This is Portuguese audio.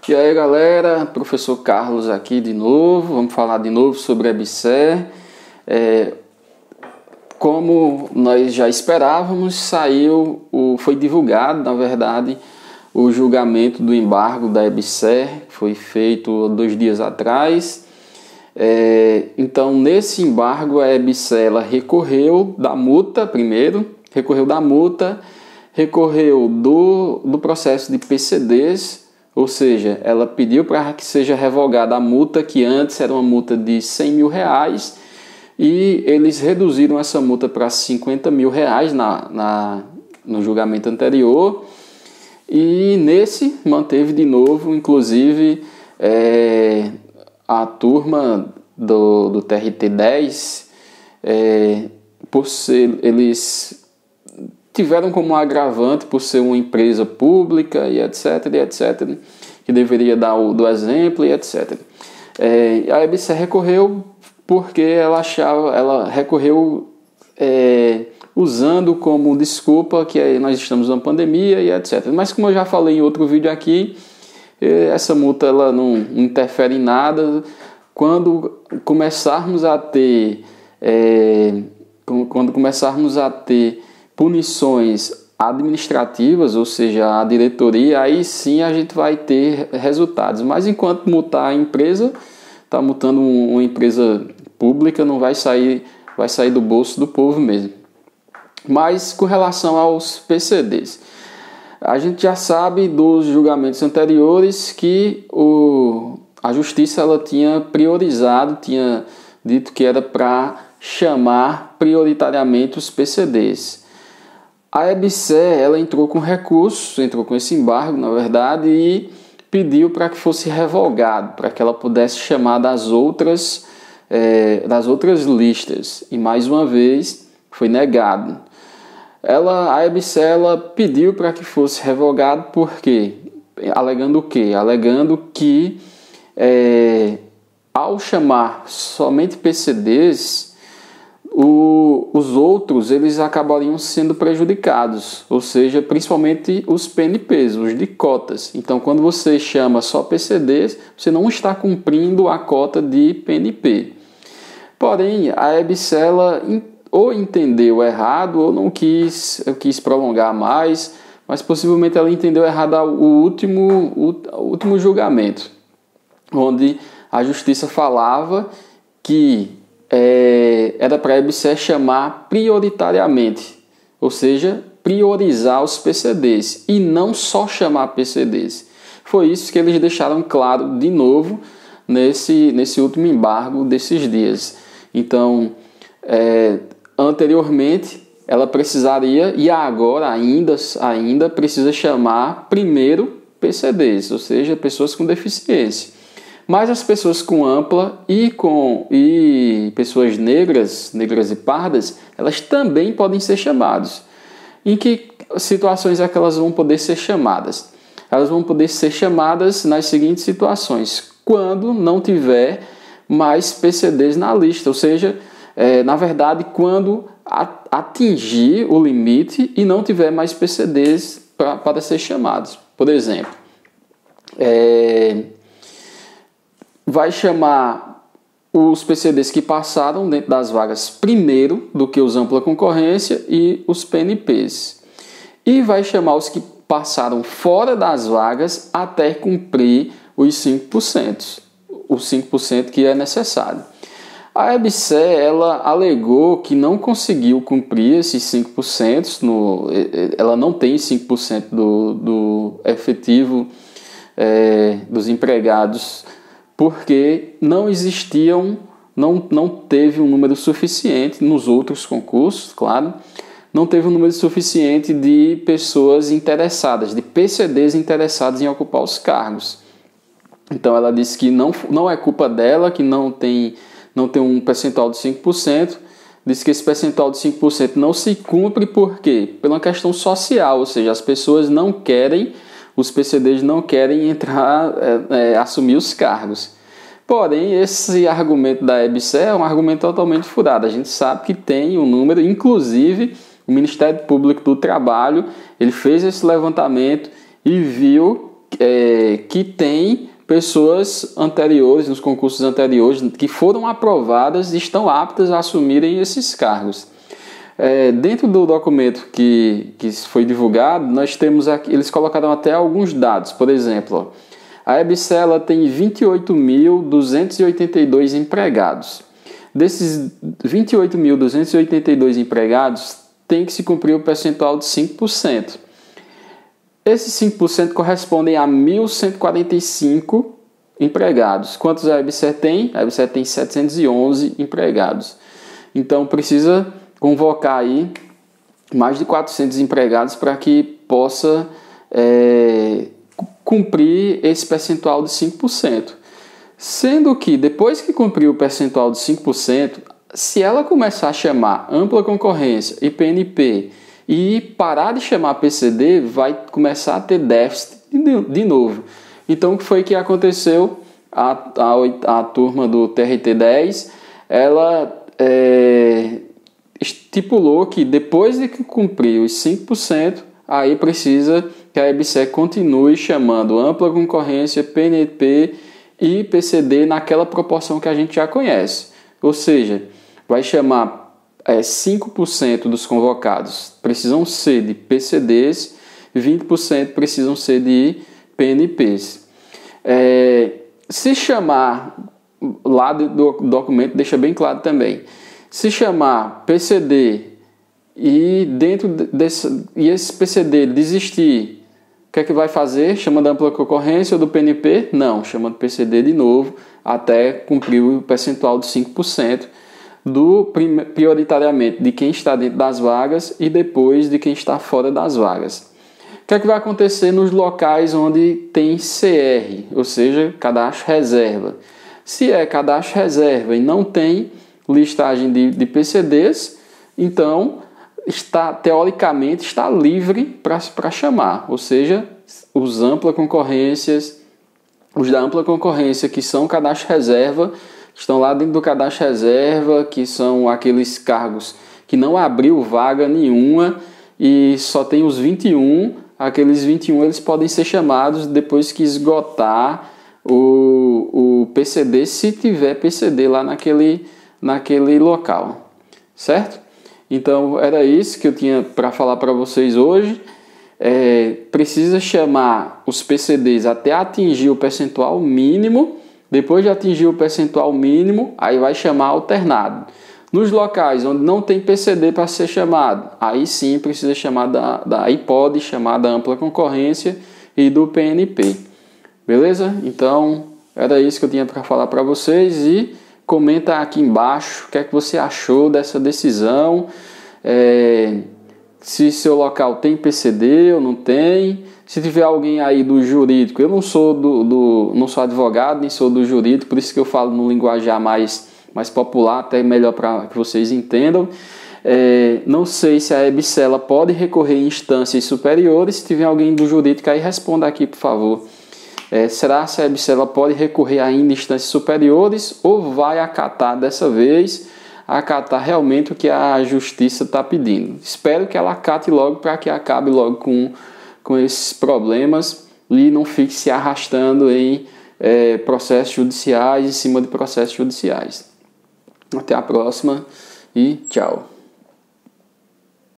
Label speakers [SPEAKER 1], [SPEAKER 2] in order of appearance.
[SPEAKER 1] E aí galera, professor Carlos aqui de novo, vamos falar de novo sobre a EBSER. Como nós já esperávamos, foi divulgado, na verdade, o julgamento do embargo da EBSER, foi feito 2 dias atrás. Então, nesse embargo, a EBSER ela recorreu da multa primeiro, recorreu do processo de PCDs, ou seja, ela pediu para que seja revogada a multa, que antes era uma multa de R$100 mil, e eles reduziram essa multa para R$50 mil no julgamento anterior, e nesse manteve de novo, inclusive, a turma do TRT10, eles tiveram como agravante por ser uma empresa pública e etc, que deveria dar do exemplo e etc. A EBSER recorreu porque ela recorreu usando como desculpa que nós estamos numa pandemia e etc. Mas como eu já falei em outro vídeo aqui, essa multa ela não interfere em nada. Quando começarmos a ter punições administrativas, ou seja, a diretoria, aí sim a gente vai ter resultados. Mas enquanto multar a empresa, está multando uma empresa pública, não vai sair do bolso do povo mesmo. Mas com relação aos PCDs, a gente já sabe dos julgamentos anteriores que a justiça ela tinha dito que era para chamar prioritariamente os PCDs. A EBSER ela entrou com esse embargo, na verdade, e pediu para que fosse revogado, para que ela pudesse chamar das outras listas. E mais uma vez foi negado. A EBSER ela pediu para que fosse revogado porque, alegando o quê? Alegando que ao chamar somente PCDs, os outros eles acabariam sendo prejudicados, ou seja, principalmente os PNPs, os de cotas. Então, quando você chama só PCDs, você não está cumprindo a cota de PNP. Porém, a EBSER ela ou entendeu errado ou não quis prolongar mais, mas possivelmente ela entendeu errado o último julgamento, onde a justiça falava que era para a EBSER chamar prioritariamente, ou seja, priorizar os PCDs e não só chamar PCDs. Foi isso que eles deixaram claro de novo nesse último embargo desses dias. Então, anteriormente ela precisaria, e agora ainda precisa chamar primeiro PCDs, ou seja, pessoas com deficiência. Mas as pessoas com ampla e pessoas negras e pardas, elas também podem ser chamadas. Em que situações é que elas vão poder ser chamadas? Elas vão poder ser chamadas nas seguintes situações: quando não tiver mais PCDs na lista, ou seja, na verdade, quando atingir o limite e não tiver mais PCDs para ser chamados. Por exemplo, vai chamar os PCDs que passaram dentro das vagas primeiro do que os ampla concorrência e os PNPs. E vai chamar os que passaram fora das vagas até cumprir os 5%. Os 5% que é necessário. A EBSER ela alegou que não conseguiu cumprir esses 5%, ela não tem 5% do efetivo dos empregados, porque não teve um número suficiente nos outros concursos, claro, não teve um número suficiente de pessoas interessadas, de PCDs interessados em ocupar os cargos. Então ela disse que não é culpa dela, que não tem um percentual de 5%, diz que esse percentual de 5% não se cumpre por quê? Pela questão social, ou seja, as pessoas não querem, os PCDs não querem assumir os cargos. Porém, esse argumento da EBSER é um argumento totalmente furado. A gente sabe que tem um número, inclusive o Ministério Público do Trabalho, ele fez esse levantamento e viu que tem pessoas anteriores, nos concursos anteriores, que foram aprovadas e estão aptas a assumirem esses cargos. Dentro do documento que foi divulgado, nós temos aqui, eles colocaram até alguns dados. Por exemplo, a EBSER ela tem 28.282 empregados. Desses 28.282 empregados, tem que se cumprir o percentual de 5%. Esses 5% correspondem a 1.145 empregados. Quantos a EBSER tem? A EBSER tem 711 empregados. Então, precisa convocar aí mais de 400 empregados para que possa cumprir esse percentual de 5%. Sendo que, depois que cumprir o percentual de 5%, se ela começar a chamar ampla concorrência e PNP e parar de chamar PCD, vai começar a ter déficit de novo. Então, o que foi que aconteceu? A turma do TRT-10, ela estipulou que depois de que cumprir os 5%, aí precisa que a EBSER continue chamando ampla concorrência, PNP e PCD naquela proporção que a gente já conhece. Ou seja, vai chamar 5% dos convocados precisam ser de PCDs, 20% precisam ser de PNPs. Se chamar, lá do documento deixa bem claro também, se chamar PCD e esse PCD desistir, o que é que vai fazer? Chama da ampla concorrência ou do PNP? Não, chama do PCD de novo, até cumprir o percentual de 5%, prioritariamente de quem está dentro das vagas e depois de quem está fora das vagas. O que é que vai acontecer nos locais onde tem CR, ou seja, cadastro reserva? Se é cadastro reserva e não tem listagem de PCDs, então teoricamente está livre para chamar, ou seja, os da ampla concorrência que são cadastro reserva, estão lá dentro do cadastro reserva, que são aqueles cargos que não abriu vaga nenhuma e só tem os 21, aqueles 21 eles podem ser chamados depois que esgotar o PCD, se tiver PCD lá naquele local, certo? Então era isso que eu tinha para falar para vocês hoje. Precisa chamar os PCDs até atingir o percentual mínimo. Depois de atingir o percentual mínimo, aí vai chamar alternado. Nos locais onde não tem PCD para ser chamado, aí sim precisa chamar aí pode chamar da ampla concorrência e do PNP. Beleza? Então era isso que eu tinha para falar para vocês e comenta aqui embaixo o que é que você achou dessa decisão, se seu local tem PCD ou não tem. Se tiver alguém aí do jurídico, eu não sou não sou advogado, nem sou do jurídico, por isso que eu falo no linguajar mais popular, até melhor para que vocês entendam. Não sei se a EBSER pode recorrer em instâncias superiores. Se tiver alguém do jurídico aí, responda aqui, por favor. Será que a EBSER pode recorrer ainda em instâncias superiores ou vai acatar dessa vez, acatar realmente o que a justiça está pedindo? Espero que ela acate logo para que acabe logo com esses problemas e não fique se arrastando em processos judiciais, em cima de processos judiciais. Até a próxima e tchau.